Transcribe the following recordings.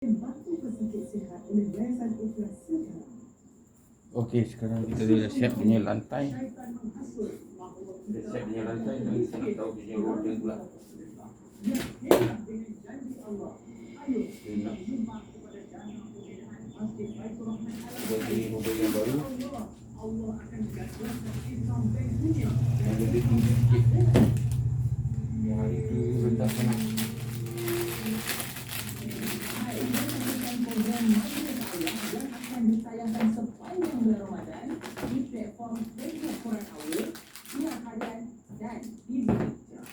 Okey, sekarang kita dah siap punya lantai. Dah siap punya lantai, kita nak tahu punya order pula. Jadi mobil yang baru yang lebih tinggi sikit. Yang itu rendah sana. Ditayangkan sepanjang bulan Ramadan di platform Facebook Quran Awal, Sinar Harian dan di Bicara.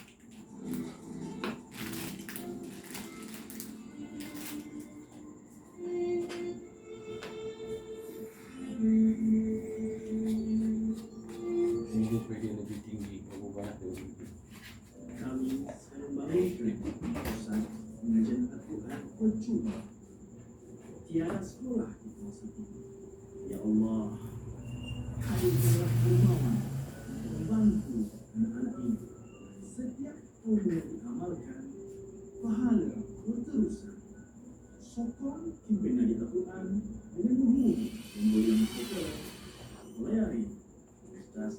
Sini supaya dia lebih tinggi, berapa banyak dia lebih tinggi. Kami sekarang bangun pusat pengajian Al-Quran percuma. Tiada sekolah di kawasan ini. Ya Allah, hadirkanlah dermawan membantu anak-anak ini. Setiap ilmu yang diamalkan, pahala berterusan. Sokong pimpinan Al-Quran dengan menghubungi nombor yang tertera. Layari Ustaz.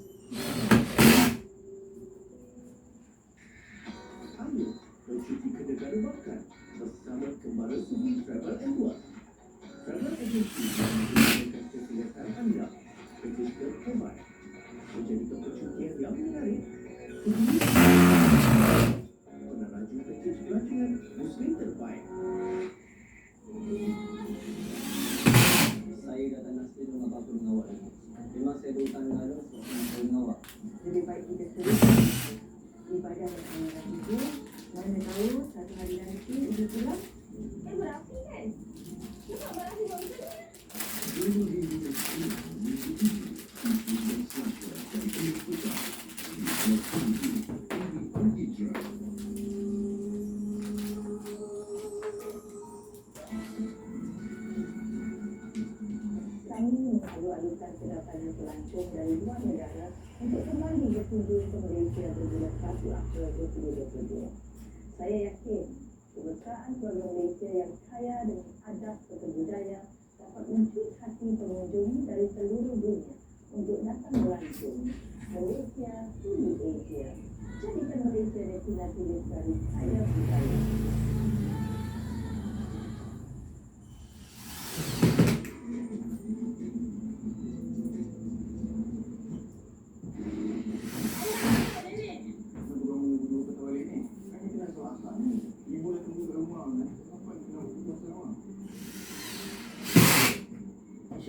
Ayo bercuti ke negara makan bersama Kembara Sumi Travel and Work. Travel agency yang menggunakan kesihatan anda package terbaik menjadikan percutian yang menarik. Peneraju package pelajaran Muslim terbaik. Saya datang nasib dengan apa-apa dengan awak lagi. Memang saya ada hutang dengan awak, saya dengan awak. Lebih baik kita terus ibadah dan amalan itu. Mana tahu satu hari nanti ibu pulang, berapi kan? Nampak berapi bagus kan? Dulu di Indonesia, misi ini dan selasa dan penyelidikan hijrah. Kami mengalu-alukan kedatangan pelancong dari luar negara untuk kembali berkunjung ke Malaysia berbulan 1 April 2022. Saya yakin kebersamaan keluarga Malaysia yang kaya dengan adab serta budaya dapat mencuit hati pengunjung dari seluruh dunia untuk datang melancong. Malaysia Tuli Asia. Jadikan Malaysia destinasi lestari kaya budaya.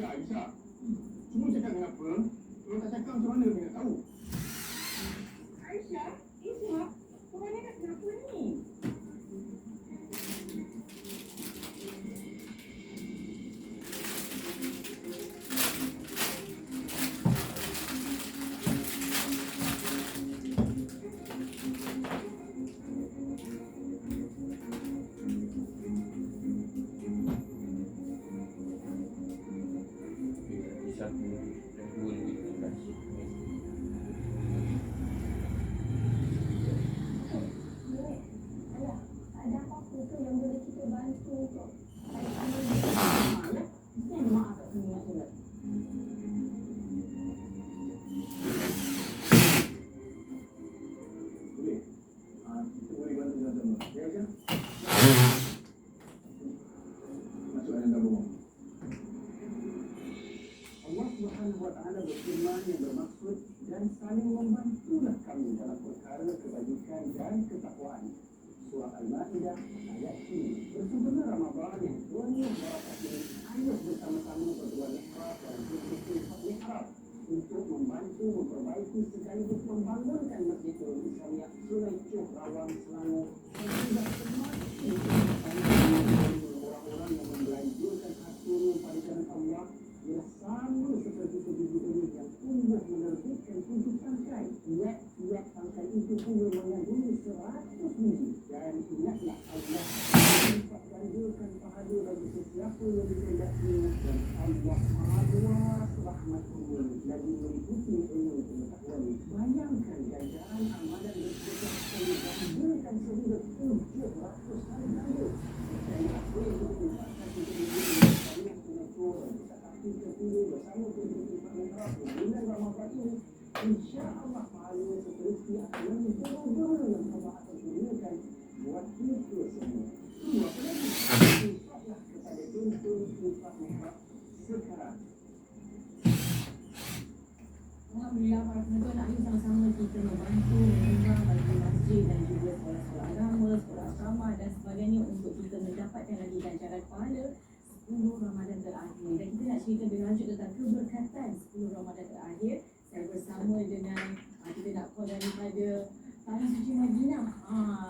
Aisyah, cuma cakap dengan apa? Kalau tak cakap macam mana dia nak tahu? Aisyah, Isma, kemana nak kenapa ni? Satu dan dua lebih tingkat. Ayah, ada apa-apa ke yang boleh kita bantu ke? Mesti mak tak punya surat. Boleh? Kita boleh bantu sama-sama. Ya, Aisyah? Masuk dalam tabung. Allah Subhanahu wa Ta'ala berfirman yang bermaksud dan saling membantulah kami dalam perkara kebajikan dan ketakwaan. Surah Al-Ma'idah ayat 10. Bersempena Ramadan yang penuh barakat ini, ayo bersama-sama berdoa ikhlas dan berzikir mihrab untuk membantu memperbaiki sekaligus membangunkan Masjidul Islamiyah Sungai Cuh Rawang Selangor dan juga semakin orang-orang yang membelanjakan hartanya pada jalan Allah. Ia sama seperti sebibi ini yang tumbuh menerbitkan 7 tangkai. Tiap tangkai itu punya mengandungi 100 biji. Dan ingatlah Allah dapat gandakan pahala bagi sesiapa yang dikehendaki, dan Allah Maha Luas rahmatnya lagi meliputi ilmu pengetahuan. Bayangkan ganjaran amalan bersetiap kali dan berikan sehingga 700 kali ganda. Dan apa yang bermanfaat bersama untuk infak mihrab di bulan Ramadan ini, insya-Allah pahala seterusnya akan lebih berapa yang Allah akan kurniakan buat kita semua. Dua lagi, infaklah kepada contoh infak mihrab sekarang. Alhamdulillah para penonton, hari ini sama-sama kita membantu menyumbang bagi masjid dan juga sekolah-sekolah agama, sekolah asrama dan sebagainya untuk kita mendapatkan lagi ganjaran pahala 10 Ramadan terakhir. Dan kita nak cerita lebih lanjut tentang keberkatan 10 Ramadan terakhir. Saya bersama dengan kita nak call daripada Tanah Suci Madinah,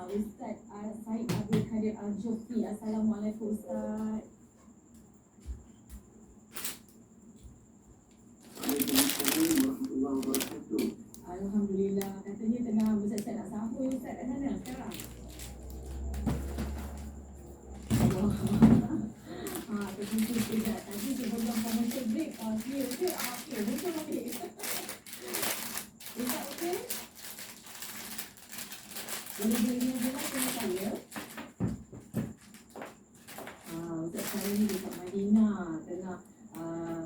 Ustaz Said Abdul Kadir Al-Jufri. Assalamualaikum Ustaz. Alhamdulillah, katanya tengah bersiap-siap nak sahur Ustaz kat sana sekarang. Tertentu tidak. Tadi sebelum commercial break, clear ke? Okey, betul okey. Ustaz okey? Boleh berikan jelas dengan saya? Ustaz sekarang ni dekat Madinah tengah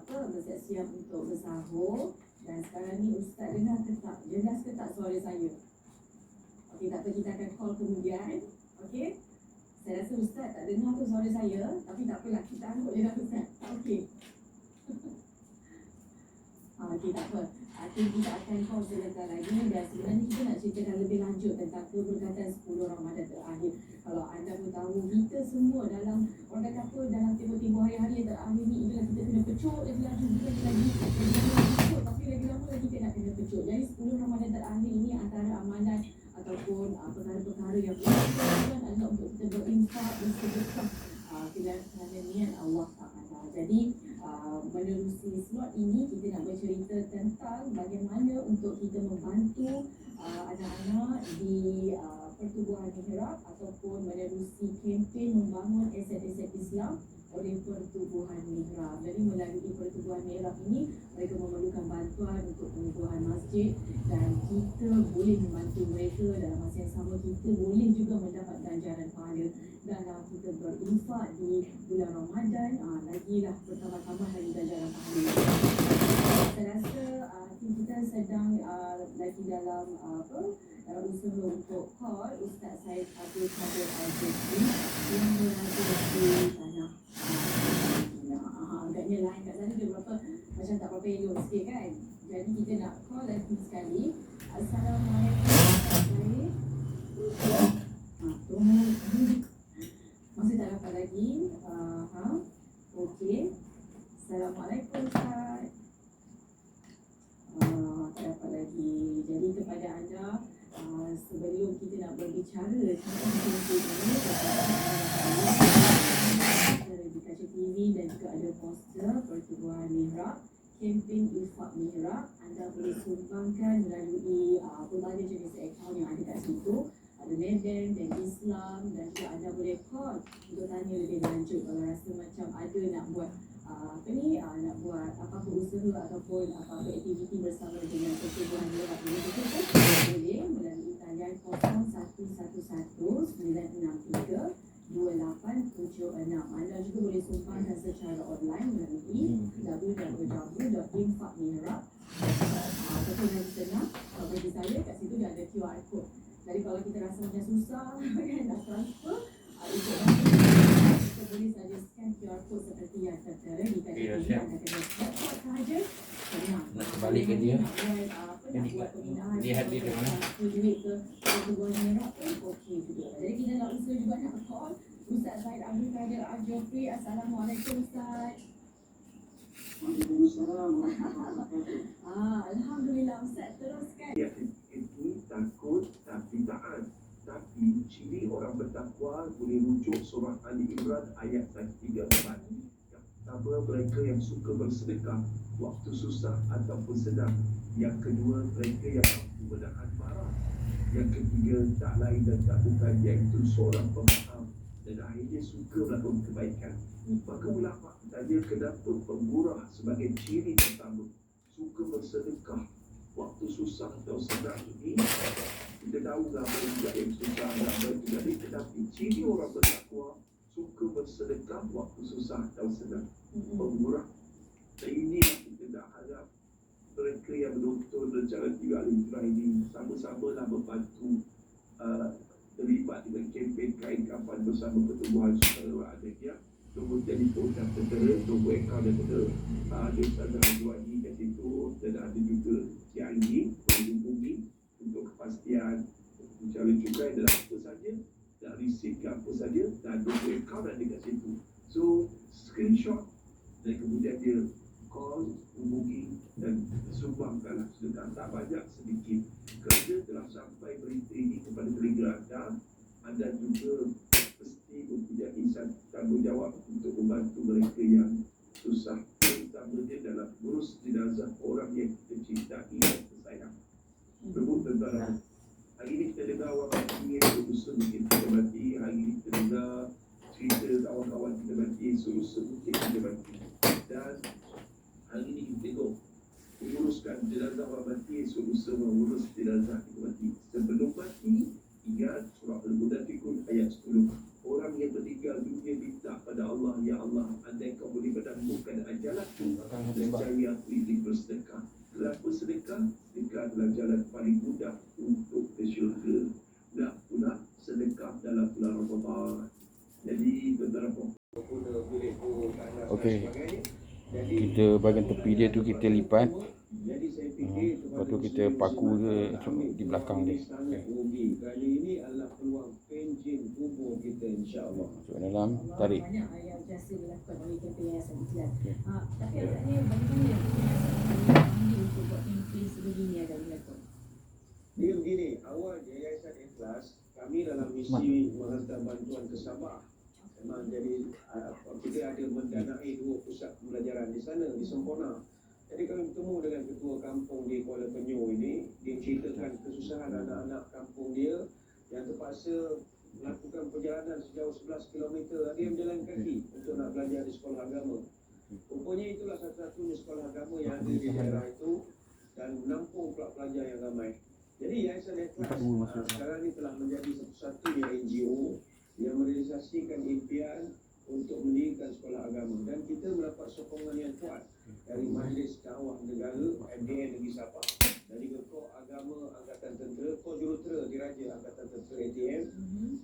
bersiap-siap untuk bersahur. Dan sekarang ni Ustaz dengar ke tak? Jelas ke tak suara saya? Okey, tak apa, kita akan call kemudian. Okey? Saya rasa Ustaz tak dengar tu suara saya. Tapi tak apalah, kita anggap je dah Ustaz. Okey. Okey, tak apa. Kita akan call sebentar lagi. Dan sebenarnya kita nak ceritakan lebih lanjut tentang keberkatan 10 Ramadan terakhir. Kalau anda pun tahu, kita semua dalam, orang kata apa, dalam tempoh-tempoh hari-hari yang terakhir ni, itulah kita kena pecut lagi lagi, bukan lagi pecut, tapi lagi lama lagi kita nak kena pecut. Jadi 10 Ramadan terakhir ini antara amalan ataupun perkara-perkara yang berlaku adalah untuk kita berinfak, bersedekah kerana niat Allah Ta'ala. Jadi menerusi slot ini kita nak bercerita tentang bagaimana untuk kita membantu anak-anak di pertubuhan mihrab ataupun menerusi kempen membangun aset-aset Islam oleh pertubuhan mihrab. Jadi melalui pertubuhan mihrab ini mereka memerlukan bantuan untuk penubuhan masjid dan kita boleh membantu mereka. Dalam masa yang sama kita boleh juga mendapat ganjaran pahala dalam kita berinfak di bulan Ramadan. Lagilah bertambah-tambah lagi ganjaran pahala. Saya rasa kita sedang lagi dalam dalam usaha untuk call Ustaz Said Abdul Kadir Al-Jufri yang berada di tanah agaknya lain kat sana dia berapa macam tak berapa elok sikit kan. Jadi kita nak call lagi sekali. Assalamualaikum Ustaz Said. Masih tak dapat lagi. Okey. Assalamualaikum Ustaz. Tak dapat lagi. Jadi kepada anda, sebelum kita nak berbicara tentang di kaca TV dan juga ada poster pertubuhan mihrab, kempen infak mihrab, anda boleh sumbangkan melalui pelbagai jenis akaun yang ada kat situ. Ada Maybank, Bank Islam dan juga anda boleh call untuk tanya lebih lanjut kalau rasa macam ada nak buat nak buat apa-apa usaha ataupun apa-apa aktiviti bersama dengan pertubuhan mihrab ini, boleh melalui talian 0111-963-2876. Anda juga boleh sumbangkan secara online melalui www.infakmihrab. Ataupun yang senang, kalau bagi saya kat situ dia ada QR code. Jadi kalau kita rasa macam susah kan nak transfer, untuk kita boleh saja scan QR code seperti yang tertera di kaca TV. Anda kena snapshot sahaja. Nak kebalikkan dia. Nak buat pemindahan Lihat dia mana. duit ke pertubuhan mihrab pun okey juga. Jadi kita nak usaha juga nak call Ustaz Said Abdul Kadir Al-Jufri. Assalamualaikum Ustaz. Waalaikumsalam. Alhamdulillah Ustaz, teruskan. Ini takut tapi taat. Tapi ciri orang bertakwa boleh rujuk surah Ali Imran ayat 34. Yang pertama, mereka yang suka bersedekah waktu susah ataupun sedang. Yang kedua, mereka yang mampu menahan marah. Yang ketiga, tak lain dan tak bukan iaitu seorang pemaaf dan akhirnya suka melakukan kebaikan. Maka ulama tanya kenapa pemurah sebagai ciri pertama suka bersedekah waktu susah atau sedang ini. Kita tahu apa yang susah dan berjadi, tetapi ciri orang bertakwa suka bersedekah waktu susah atau sedang. Pemurah. Dan inilah kita harap mereka yang menonton rencana 3 Ahli Hijrah ini sama-samalah membantu terlibat dengan kempen kain kafan bersama Pertubuhan Sukarela Adanya. Nombor telefon dan tentera, nombor akaun dan tentera, ada Ustazah Azwani kat situ, dan ada juga yang ini menghubungi untuk kepastian bicara cukai adalah apa saja, dan receipt ke apa saja, dan nombor akaun ada kat situ. So screenshot dan kemudian dia call, hubungi dan sumbangkanlah sedekah, tak banyak sedikit. Kerana telah sampai berita ini kepada telinga anda juga mesti mempunyai tanggungjawab untuk membantu mereka yang susah, terutamanya dalam urus jenazah orang yang kita cintai dan tersayang. Rebut tentara. Hari ini kita dengar awak mati, usaha mungkin kita mati. Hari ini kita dengar cerita kawan-kawan kita mati, usaha mungkin kita mati. Dan hari ini kita tengok menguruskan jenazah orang mati, usaha mengurus jenazah kita mati. Sebelum mati, ingat surah Al-Mudaththirun ayat 10. Orang yang meninggal dunia minta pada Allah, ya Allah, andai kau boleh menangguhkan ajalanku, nescaya aku ingin bersedekah. Kenapa sedekah? Sedekah adalah jalan paling mudah untuk ke syurga. Tak pula sedekah dalam bulan Ramadan. Jadi tentara Okey. Kita bahagian tepi dia tu kita lipat. Lepas tu kita paku dia di belakang dia. Kali ini adalah peluang penjin kubur kita, insya-Allah. Masuk dalam, tarik. Banyak yang jasa dilakukan oleh kempen Yayasan Ikhlas. Tapi agaknya bagaimana Yayasan panggil untuk buat kempen sebegini ada dilakukan? Dia begini, awal Yayasan Ikhlas, kami dalam misi menghantar bantuan ke Sabah. Memang jadi kita ada mendanai 2 pusat pembelajaran di sana, di Sempurna. Jadi kami bertemu dengan ketua kampung di Kuala Penyu ini. Dia ceritakan kesusahan anak-anak kampung dia yang terpaksa melakukan perjalanan sejauh 11 km. Ada yang berjalan kaki untuk nak belajar di sekolah agama. Rupanya itulah satu-satunya sekolah agama yang ada di daerah itu dan menampung pelajar yang ramai. Jadi Yayasan Ikhlas sekarang ini telah menjadi satu-satunya NGO yang merealisasikan impian untuk mendirikan sekolah agama, dan kita mendapat sokongan yang kuat dari Majlis Dakwah Negara MDN Negeri Sabah, dari Ketua Agama Angkatan Tentera, Kor Jurutera Diraja Angkatan Tentera ATM.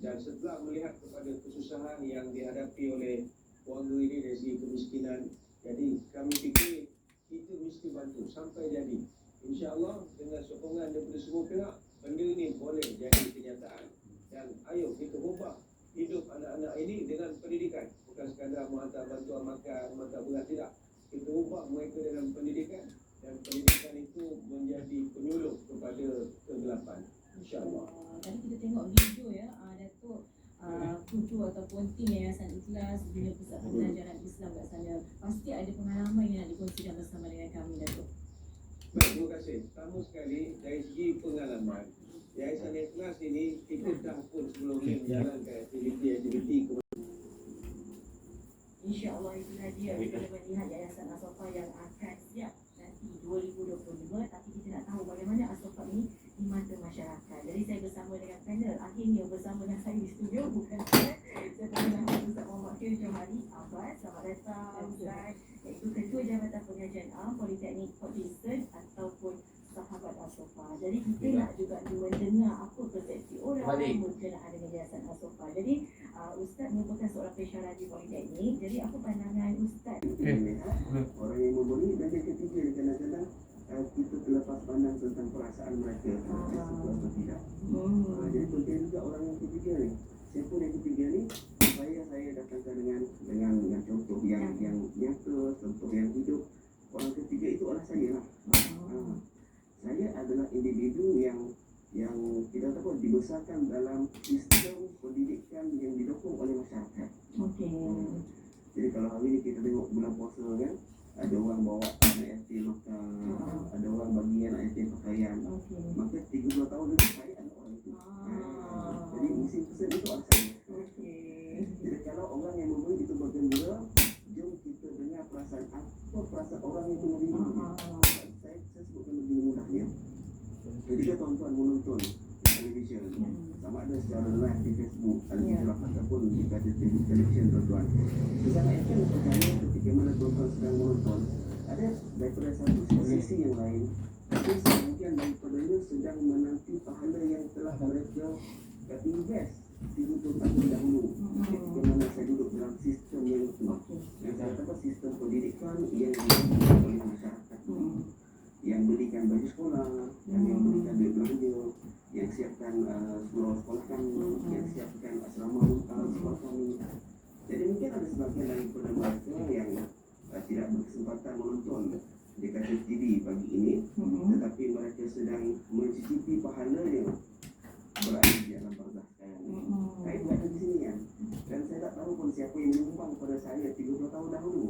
Dan setelah melihat kepada kesusahan yang dihadapi oleh warga ini dari segi kemiskinan, jadi kami fikir kita mesti bantu sampai jadi. InsyaAllah dengan sokongan daripada semua pihak, benda ini boleh jadi kenyataan. Dan ayo kita ubah hidup anak-anak ini dengan pendidikan, bukan sekadar menghantar bantuan makan, menghantar beras, tidak. Kita ubah mereka dengan pendidikan, dan pendidikan itu menjadi penyuluh kepada kegelapan, insya-Allah. Tadi kita tengok video ya, Datuk kutu ataupun tim Yayasan Ikhlas Dunia Pusat Pembelajaran Islam kat sana. Pasti ada pengalaman yang nak dikongsikan bersama dengan kami, Datuk. Baik, terima kasih. Pertama sekali dari segi pengalaman, Yayasan Ikhlas ini kita dah pun sebelum ini menjalankan aktiviti InsyaAllah itulah dia kita melihat Yayasan As-Safa yang akan siap nanti 2025. Tapi kita nak tahu bagaimana As-Safa ini di mata masyarakat. Jadi saya bersama dengan panel, akhirnya bersama dengan saya di studio, bukan saya. Saya bersama Ustaz Muhammad Khair Johari Abbas. Selamat datang Ustaz, iaitu Ketua Jabatan Pengajian Am Politeknik Port Dickson ataupun Sahabat As-Safa. Jadi kita nak juga mendengar apa persepsi orang berkenaan dengan Yayasan As-Safa. Jadi Ustaz merupakan seorang pensyarah di Politeknik. Jadi apa pandangan Ustaz? Orang yang memberi, dan yang ketiga kadang-kadang kita terlepas pandang tentang perasaan mereka, suka atau tidak. Jadi penting juga orang yang ketiga ni. Siapa yang ketiga ni? Saya datangkan dengan contoh yang nyata, contoh yang hidup. Orang ketiga itu adalah saya lah. Saya adalah individu yang kita tahu dibesarkan dalam sistem pendidikan yang didukung oleh masyarakat. Jadi kalau hari ini kita tengok bulan puasa kan, ada orang bawa anak yatim makan, ada orang bagi anak yatim pakaian. Maka 32 tahun dulu saya ada orang itu. Jadi musim pesan itu adalah saya. Jadi kalau orang yang memberi itu bergembira, jom kita dengar perasaan apa perasaan orang yang memberi. Saya sebutkan begini mudahnya. Ketika tuan-tuan menonton televisyen, sama ada secara live di Facebook ataupun di televisyen tuan-tuan, sangat yakin percaya ketika mana tuan-tuan sedang menonton, ada konsep daripada satu sisi yang lain, tapi sebahagian daripadanya sedang menanti pahala yang telah mereka invest 30 tahun dahulu ketika mana saya duduk dalam sistem yang itu. Yang saya kata sistem pendidikan yang dilakukan oleh masyarakat, yang berikan baju sekolah, yang berikan duit belanja, yang siapkan sekolah kami, yang siapkan asrama sekolah kami. Jadi mungkin ada sebagian daripada mereka yang tidak berkesempatan menonton di kaca TV pagi ini, tetapi mereka sedang mencicipi pahala yang berada di dalam barzah sekarang ini. Saya buat di sini kan, dan saya tak tahu pun siapa yang menyumbang pada saya 30 tahun dahulu.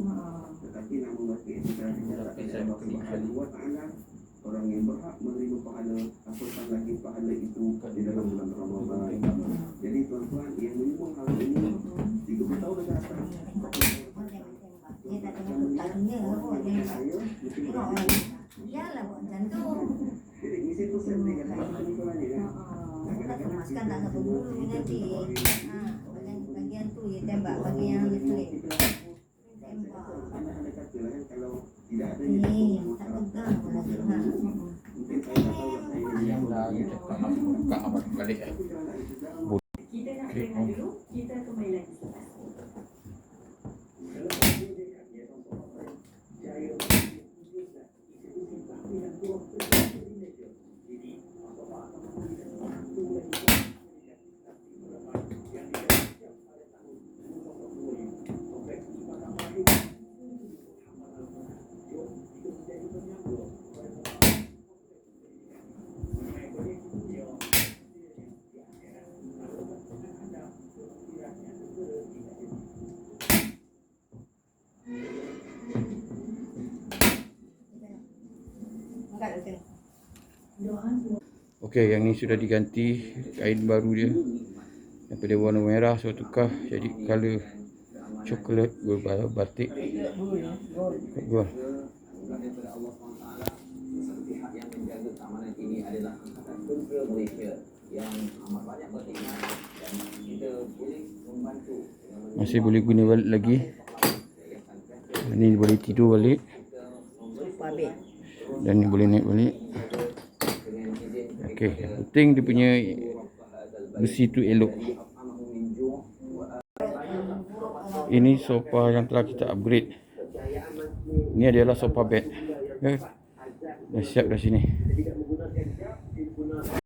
Tetapi namun mereka itu telah dicatat oleh Allah Subhanahu wa Ta'ala, orang yang berhak menerima pahala, apatah lagi pahala itu di dalam bulan Ramadan. Jadi tuan-tuan yang menyumbang hal ini 30 tahun dah datang. Dia tak tengok tutangnya kot. Dia tengok orang. Yalah buat macam tu. Jadi misi tu saya berikan tuan-tuan ni kan. Tak kemaskan tak sampai bulu nanti. Bagian tu dia tembak, bagian yang dia tulis. Tembak. Kalau tidak ada Ni, tak tegang pun lagi. mungkin saya tak tahu saya Yang dah cakap nak buka apa balik Kita nak dengar dulu, kita kembali lagi selepas. Angkat tu tengok. Okey, yang ni sudah diganti kain baru dia. Daripada warna merah sudah tukar jadi color coklat berbatik. Gold. daripada Allah SWT, satu pihak yang menjaga keamanan ini adalah Angkatan Tentera Malaysia yang amat banyak berkhidmat dan kita boleh membantu. Masih boleh guna balik lagi. Ni boleh tidur balik. Babit. Dan ni boleh naik balik. Okey, yang penting dia punya besi tu elok. Ini sofa yang telah kita upgrade. Ini adalah sofa bed. Dah siap dah sini.